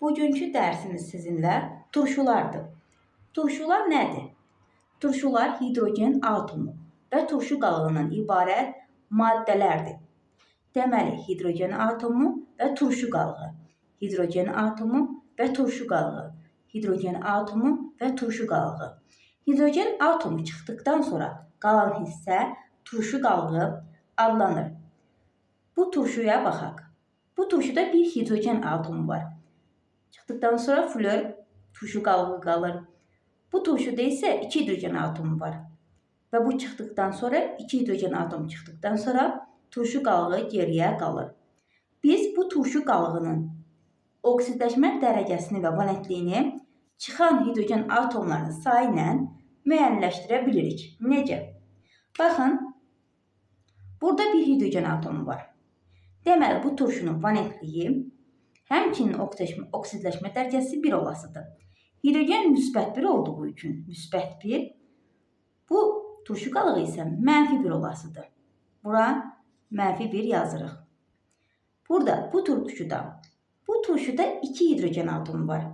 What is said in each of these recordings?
Bugünkü dərsimiz sizinlə turşulardır. Turşular nədir? Turşular hidrogen atomu və turşu qalığından ibarət maddələrdir. Deməli, hidrogen atomu və turşu qalığı, hidrogen atomu və turşu qalığı, hidrogen atomu və turşu qalığı. Hidrogen atomu çıxdıqdan sonra qalan hissə turşu qalığı adlanır. Bu turşuya baxaq. Bu turşuda bir hidrogen atomu var. Çıxdıqdan sonra flor turşu qalığı qalır. Bu turşuda isə 2 hidrogen atomu var. Və bu çıxdıqdan sonra 2 hidrogen atomu çıxdıqdan sonra turşu qalığı geriyə qalır. Biz bu turşu qalığının oksidləşmə dərəcəsini və valentliyini çıxan hidrogen atomlarının sayı ilə müəyyənləşdirə bilirik. Necə? Baxın, burada bir hidrogen atomu var. Deməli, bu turşunun valentliyi həmçinin oksidləşmə dərəcəsi 1 olasıdır. Hidrogen müsbət 1 olduğu üçün müsbət 1, bu turşu qalığı isə mənfi 1 olasıdır. Bura mənfi 1 yazırıq. Burada bu turşuda 2 hidrogen atomu var.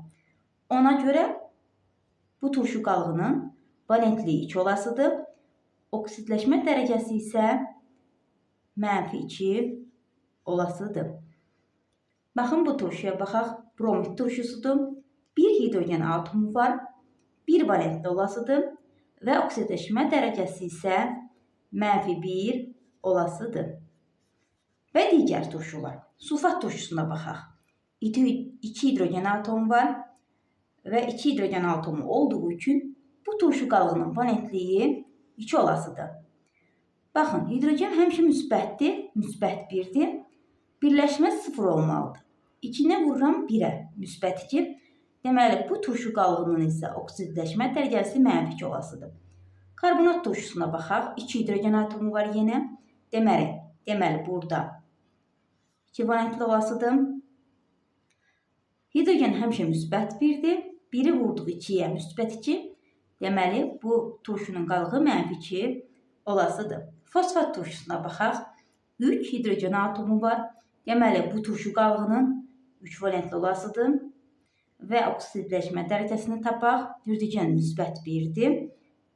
Ona görə bu turşu qalığının valentliyi 2 olasıdır. Oksidləşmə dərəcəsi isə mənfi 2 olasıdır. Baxın, bu turşuya baxaq. Bromid turşusudur. Bir hidrogen atomu var. Bir valentli olasıdır. Və oksidləşmə dərəcəsi isə mənfi 1 olasıdır. Və digər turşular. Sulfat turşusuna baxaq. 2 hidrogen atomu var. Və 2 hidrogen atomu olduğu üçün bu turşu qalığının valentliyi 2 olasıdır. Baxın, hidrogen həmişə müsbətdir, müsbət 1-dir. Birləşmə 0 olmalıdır. 2-nə vururam 1-ə, müsbət 2. Deməli, bu turşu qalığının isə oksidləşmə dərəcəsi mənfi 2 olasıdır. Karbonat turşusuna baxaq. 2 hidrogen atomu var yenə. Deməli, burada 2 valentli olasıdır. Hidrogen həmişə müsbət 1-dir. 1-i vurduq 2-yə, müsbət 2. Deməli, bu turşunun qalığı mənfi 2 olasıdır. Fosfat turşusuna baxaq. 3 hidrogen atomu var. Deməli, bu turşu qalığının 3 valentli olasıdır. Və oksidləşmə dərəcəsini tapaq. Hidrogen müsbət 1-dir.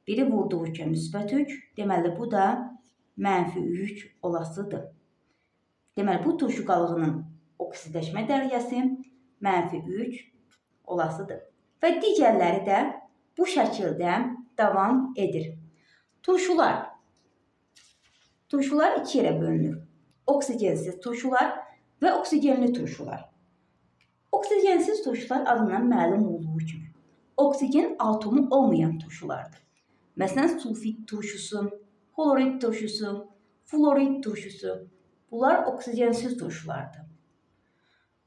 1-i vurduq 2-yə, müsbət 3. Deməli, bu da mənfi 3 olasıdır. Deməli, bu turşu qalığının oksidləşmə dərəcəsi mənfi 3 olasıdır. Və digərləri də bu şəkildə davam edir. Turşular 2 yerə bölünür. Oksigensiz turşular və oksigenli turşular. Oksigensiz turşular adından məlum olduğu kimi oksigen atomu olmayan turşulardır. Məsələn, sulfit turşusu, klorid turşusu, fluorid turşusu. Bunlar oksigensiz turşulardır.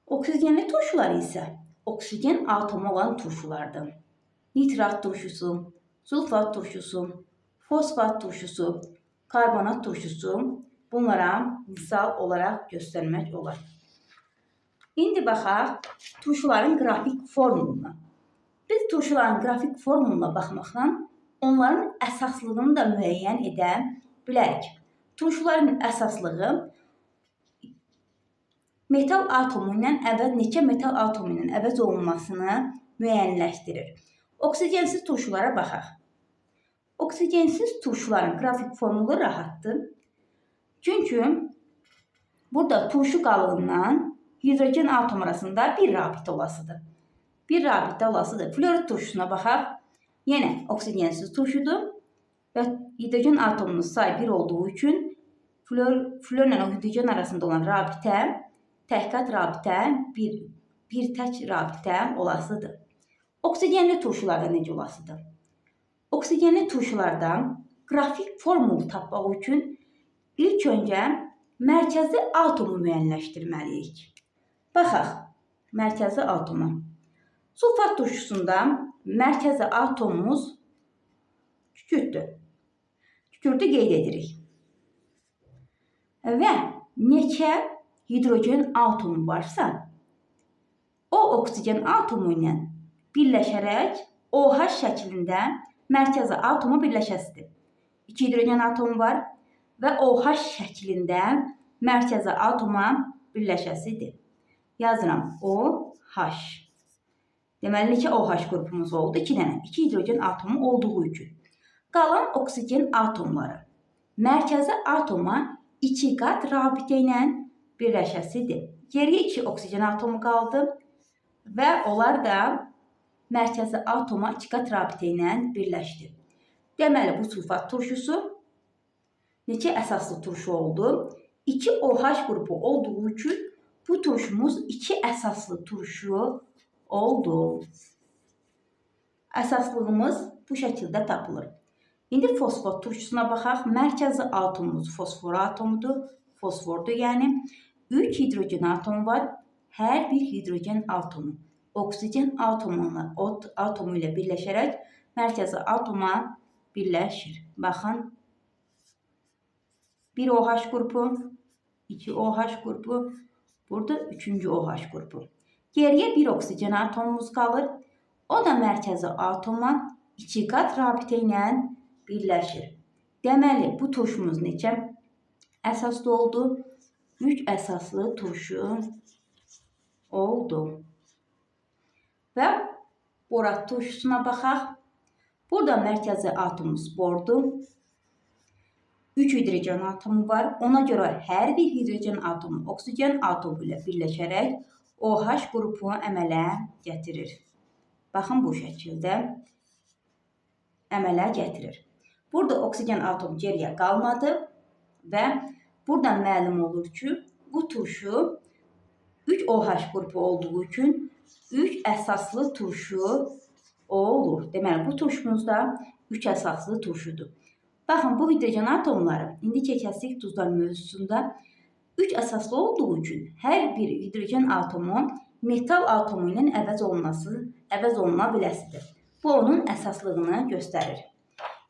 Oksigenli turşular isə oksigen atomu olan turşulardır. Nitrat turşusu, sulfat turşusu, fosfat turşusu, karbonat turşusu bunlara misal olaraq göstərmək olar. İndi baxaq turşuların qrafik formuluna. Biz turşuların qrafik formuluna baxmaqla onların əsaslığını da müəyyən edə bilərik. Turşuların əsaslığı metal atomu ilə neçə metal atomu ilə əvəz olunmasını müəyyənləşdirir. Oksigensiz turşulara baxaq. Oksigensiz turşuların qrafik formulu rahatdır. Çünki burada turşu qalığından hidrogen atom arasında bir rabitə olasıdır. Bir rabitə olasıdır. Fluorid turşusuna baxaq. Yenə oksigensiz turşudur və hidrogen atomunun sayı 1 olduğu üçün florla o hidrogen arasında olan rabitə təhqiqat rabitə, bir tək rabitə olasıdır. Oksigenli turşularda necə olasıdır? Oksigenli turşulardan qrafik formulu tapmaq üçün ilk öncə mərkəzi atomu müəyyənləşdirməliyik. Baxaq, mərkəzi atoma. Sulfat turşusunda mərkəzi atomumuz kükürdür. Kükürdü qeyd edirik. Və neçə hidrogen atomu varsa, o oksigen atomu ilə birləşərək OH şəklində mərkəzi atoma birləşəsidir. 2 hidrogen atomu var və OH şəklində mərkəzi atoma birləşəsidir. Yazıram OH. Deməli, neçə OH qrupumuz oldu? 2 dənə. 2 hidrogen atomu olduğu üçün. Qalan oksigen atomları mərkəzi atoma 2 qat rabitə ilə birləşəsidir. Geriyə 2 oksigen atomu qaldı və onlar da mərkəzi atoma 2 qat rabitə ilə birləşdi. Deməli, bu sulfat turşusu neçə əsaslı turşu oldu? 2 OH qrupu olduğu üçün bu turşumuz 2 əsaslı turşu oldu. Əsaslığımız bu şəkildə tapılır. İndi fosfor turşusuna baxaq. Mərkəzi atomumuz fosfor atomudur. Fosfordur, yəni 3 hidrogen atomu var. Hər bir hidrogen atomu oksigen atomu ilə birləşərək mərkəzi atoma birləşir. Baxın. 1 OH qrupu, 2 OH qrupu, burada 3-cü OH qrupu. Geriyə bir oksigen atomumuz qalır. O da mərkəzi atoma 2 qat rabitə ilə birləşir. Deməli, bu turşumuz neçə əsaslı oldu? 3 əsaslı turşu oldu. Və borat turşusuna baxaq. Burada mərkəzi atomumuz bordur. 3 hidrogen atomu var. Ona görə hər bir hidrogen atomu oksigen atomu ilə birləşərək OH qrupu əmələ gətirir. Baxın, bu şəkildə əmələ gətirir. Burada oksigen atomu geriyə qalmadı və buradan məlum olur ki, bu turşu 3 OH qrupu olduğu üçün 3 əsaslı turşu olur. Deməli, bu turşumuz da 3 əsaslı turşudur. Baxın, bu hidrogen atomları indi keçəcək duzlar mövzusunda 3 əsaslı olduğu üçün hər bir hidrogen atomu metal atomu ilə əvəz oluna biləsidir. Bu onun əsaslığını göstərir.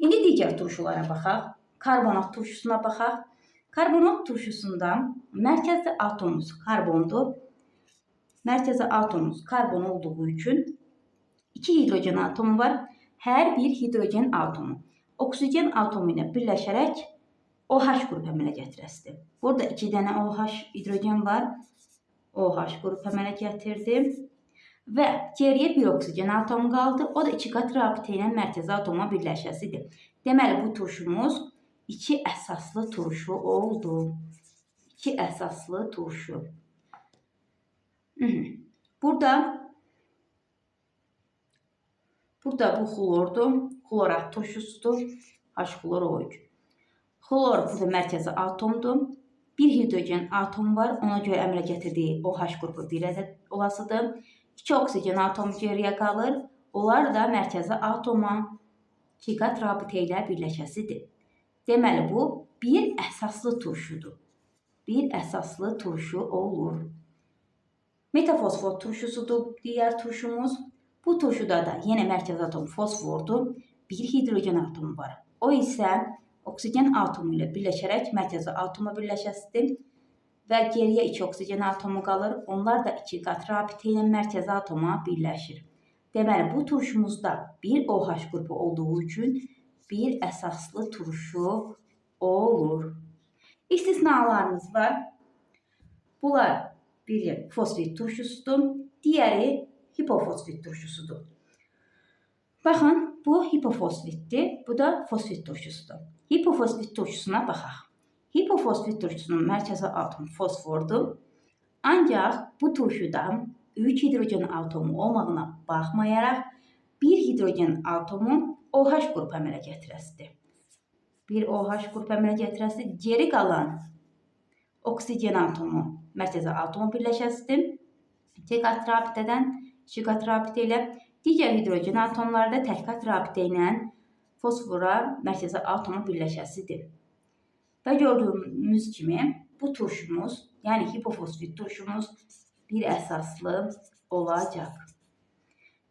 İndi digər turşulara baxaq. Karbonat turşusuna baxaq. Karbonat turşusunda mərkəzi atomumuz karbondur. Mərkəzi atomumuz karbon olduğu üçün 2 hidrogen atomu var. Hər bir hidrogen atomu oksigen atomu ilə birləşərək OH qrupu əmələ gətirəsidir. Burada 2 dənə OH hidrogen var. OH qrupu əmələ gətirdi. Və geriyə bir oksigen atomu qaldı. O da 2 qat rabitə ilə mərkəzi atoma birləşəsidir. Deməli, bu turşumuz 2 əsaslı turşu oldu. 2 əsaslı turşu. Burada bu xlordur. Xlorat turşusudur. H-xloroid. Xlor burada mərkəzi atomdur. Bir hidrogen atom var. Ona görə əmələ gətirdiyi OH qrupu 1 ədəd olasıdır. 2 oksigen atomu geriyə qalır. Onlar da mərkəzi atoma 2 qat rabitə ilə birləşəsidir. Deməli, bu bir əsaslı turşudur. Bir əsaslı turşu olur. Metafosfor turşusudur digər turşumuz. Bu turşuda da yenə mərkəzi atom fosfordur. Bir hidrogen atomu var. O isə oksigen atomu ilə birləşərək mərkəzi atoma birləşəsidir və geriyə 2 oksigen atomu qalır. Onlar da 2 qat rabitə ilə mərkəzi atoma birləşir. Deməli, bu turşumuzda bir OH qrupu olduğu üçün bir əsaslı turşu olur. İstisnalarımız var. Bunlar biri fosfit turşusudur, digəri hipofosfit turşusudur. Baxın, bu hipofosfitdir, bu da fosfit turşusudur. Hipofosfit turşusuna baxaq. Hipofosfit turşusunun mərkəzi atomu fosfordur. Ancaq bu turşuda 3 hidrogen atomu olmağına baxmayaraq bir hidrogen atomu OH qrupu əmələ gətirəsidir. Bir OH qrupu əmələ gətirəsidir. Geri qalan oksigen atomu mərkəzi atomu birləşəsidir. 2 qat rabitədən 2 qat rabitə ilə digər hidrogen atomlarda tək qat rabitə ilə fosfora mərkəzi atoma birləşəsidir. Və gördüyümüz kimi bu turşumuz, yəni hipofosfit turşumuz bir əsaslı olacaq.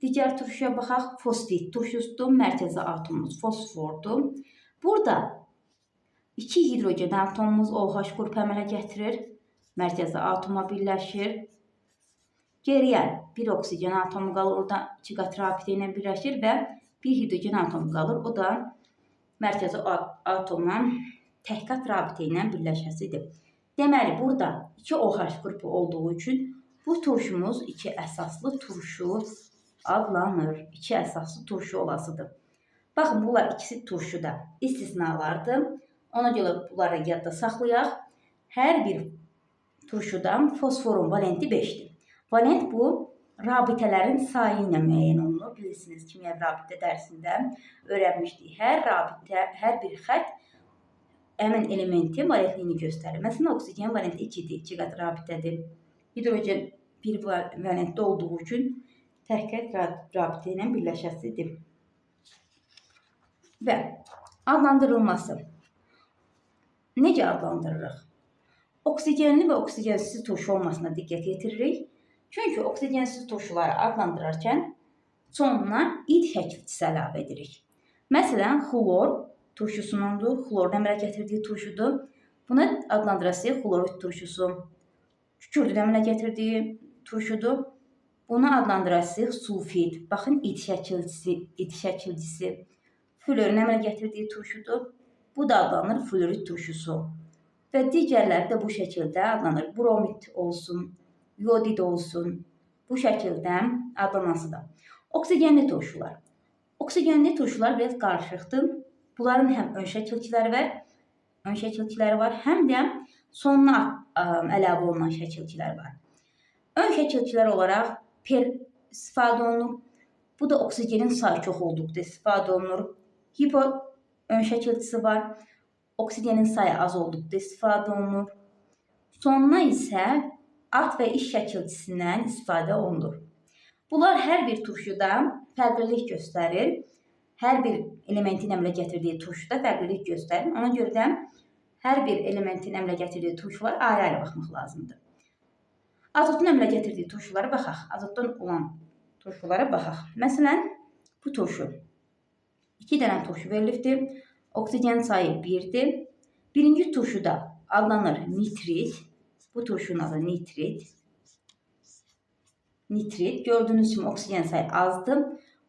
Digər turşuya baxaq. Fosfit turşusudur. Mərkəzi atomumuz fosfordur. Burada 2 hidrogen atomumuz OH qrupu əmələ gətirir. Mərkəzi atoma birləşir. Geriyə bir oksigen atomu qalır. Orada 2 qat rabitə ilə birləşir və bir hidrogen atomu qalır. O da mərkəzi atoma tək qat rabitə ilə birləşəsidir. Deməli, burada 2 OH qrupu olduğu üçün bu turşumuz 2 əsaslı turşu adlanır. İki əsaslı turşu olasıdır. Baxın, bunlar ikisi turşuda istisnalardır. Ona görə bunları yadda saxlayaq. Hər bir turşudan fosforun valenti 5-dir. Valent bu, rabitələrin sayı ilə müəyyən olunur. Bilirsiniz, kimya rabitə dərsində öyrənmişdik. Hər rabitə, hər bir xətt həmin elementin valentliyini göstərir. Məsələn, oksigen valenti 2-dir, 2 qat rabitədir. Hidrogen bir valentdə olduğu üçün tək rabitə ilə birləşəsidir. Və adlandırılması. Necə adlandırırıq? Oksigenli və oksigensiz turşu olmasına diqqət yetiririk. Çünki oksigensiz turşuları adlandırarkən sonuna id şəkilçisi əlavə edirik. Məsələn, xlor turşusunundur, xlorun əmələ gətirdiyi turşudur. Buna adlandırasıq xlorid turşusu. Kükürdün əmələ gətirdiyi turşudur. Buna adlandırasıq sulfid. Baxın, id şəkilçisi. Florun əmələ gətirdiyi turşudur. Bu da adlanır florid turşusu. Və digərləri də bu şəkildə adlanır. Bromid olsun, yodid olsun. Bu şəkildə adlanasıdır. Oksigenli turşular. Oksigenli turşular biraz qarışıqdır. Bunların həm ön şəkilçiləri var, həm də sonuna əlavə olunan şəkilçilər var. Ön şəkilçilər olaraq per istifadə olunur. Bu da oksigenin sayı çox olduqda istifadə olunur. Hipo ön şəkilçisi var. Oksigenin sayı az olduqda istifadə olunur. Sonuna isə at və iş şəkilçisindən istifadə olunur. Bunlar hər bir turşuda fərqlilik göstərir. Hər bir elementin əmələ gətirdiyi turşuda fərqlilik göstərir. Ona görə də hər bir elementin əmələ gətirdiyi turşular ayrı-ayrı baxmaq lazımdır. Azotun əmələ gətirdiyi turşulara baxaq. Azotdan olan turşulara baxaq. Məsələn, bu turşu. 2 dənə turşu verilibdir. Oksigen sayı 1-dir. Birinci turşuda adlanır nitrit. Bu turşunun adı nitrit. Nitrit. Gördüğünüz kimi oksigen sayı azdır.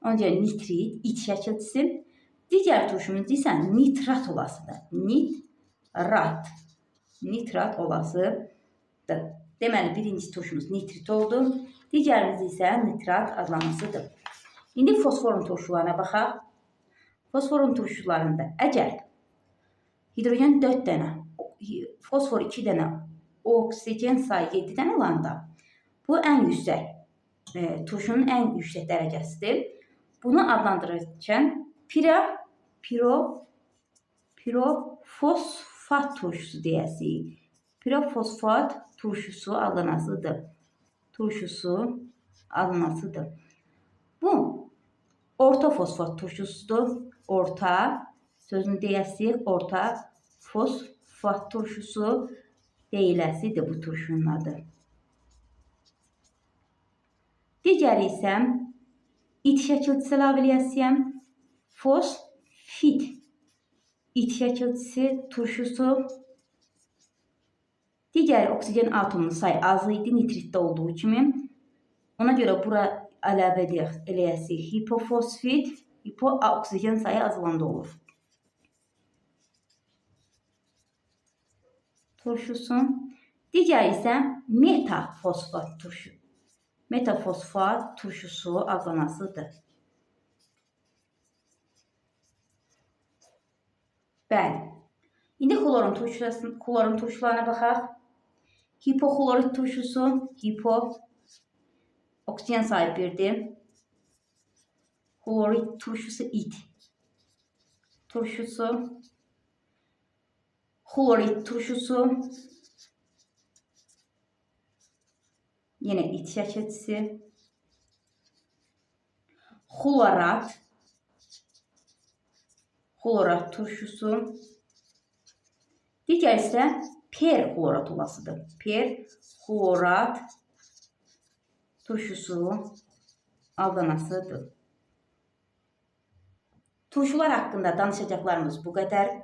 Ona görə nitrit, id şəkilçisi. Digər turşumuz isə nitrat olasıdır. Nitrat. Nitrat olasıdır. Deməli, birinci turşumuz nitrit oldu. Digərimiz isə nitrat adlamasıdır. İndi fosforun turşularına baxaq. Fosforun turşularında əgər hidrogen 4 dənə, fosfor 2 dənə, oksigen sayı 7 dənə olanda bu ən yüksək, turşunun ən yüksək dərəcəsidir. Bunu adlandırırkən pirofosfat turşusu deyəsirik. Pirofosfat turşusu adlanasıdır. Bu orta fosfat turşusudur. Orta sözünü deyəsirik. Orta fosfat turşusu deyiləsidir bu turşunun adı. Digəri isə id şəkilçisi əlavə eləyəsiyəm. Fosfid id şəkilçisi turşusu. Digər oksigen atomunun sayı az idi nitritdə olduğu kimi. Ona görə bura əlavə eləyəsirik. Hipofosfid, hipo oksigen sayı az olanda olur. Turşusu. Digər isə metafosfat turşusu. Metafosfat turşusu adlanasıdır. Bəli. İndi xlorun turşularına baxaq. Hipoxlorid turşusu, oksigen sayı 1'dir. Xlorid turşusu id turşusu. Xlorid turşusu. Yine id şəkilçisi. Xlorat turşusu. Digər isə perxlorat olasıdır. Perxlorat turşusu adlanasıdır. Turşular haqqında danışacaqlarımız bu qədər.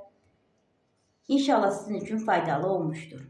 İnşallah sizin üçün faydalı olmuştur.